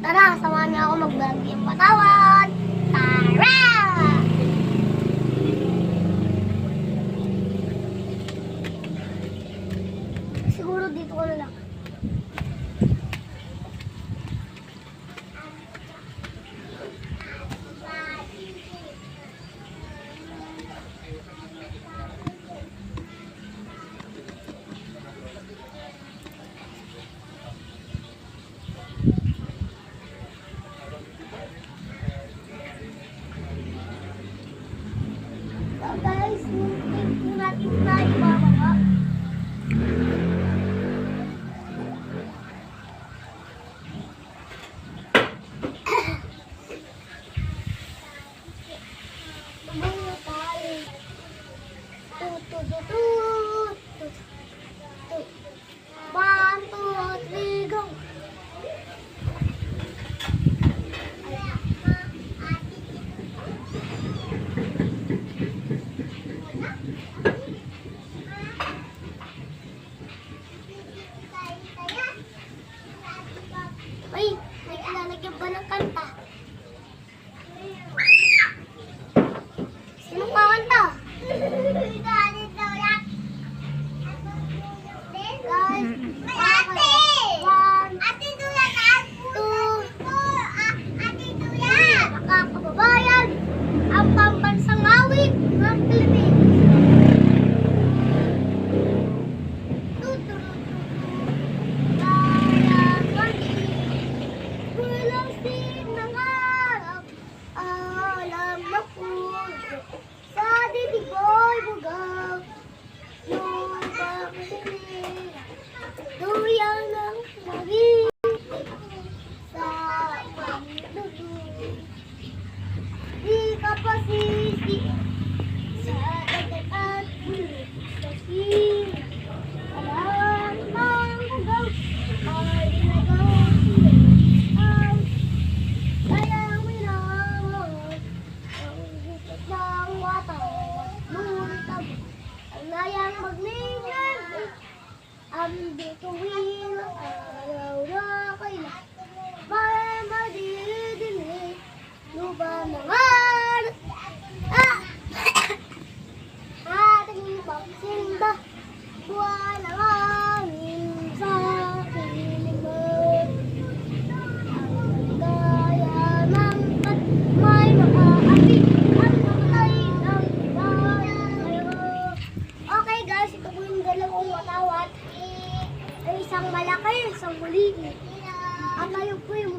Tara, samahan niyo ako mag-vlog yung patawan. Tara! Siguro dito ko na lang. So guys, yung natin na ibababa. Tumayo tayo. Tut. 1, 2, 3, go! May ilalagyan ba ng kanta? Sino kakanta? Guys, Ate Duyan! 1, 2, 3, mga kababayan, ang pambansang awit ng Pilipinas. Sa bibig ko'y bugaw yung pakikinig, tuyang ng langit sa pagdudug. Di ka pasisi sa dagat at bulit sa sin. Alam ng bugaw ay nagaw ang kayang minawag ang hukot ng watawat lumitag ang layang magningin ang bituin ang araw na kailan para madidinig lupa mga ating pagsimba buwan ang hangin sa piling mo ang gaya ng kat may makaapi at mamatay ng bayan. Okay guys, ito po yung dalawang watawat ay isang malaki, isang maliit at ayun po yung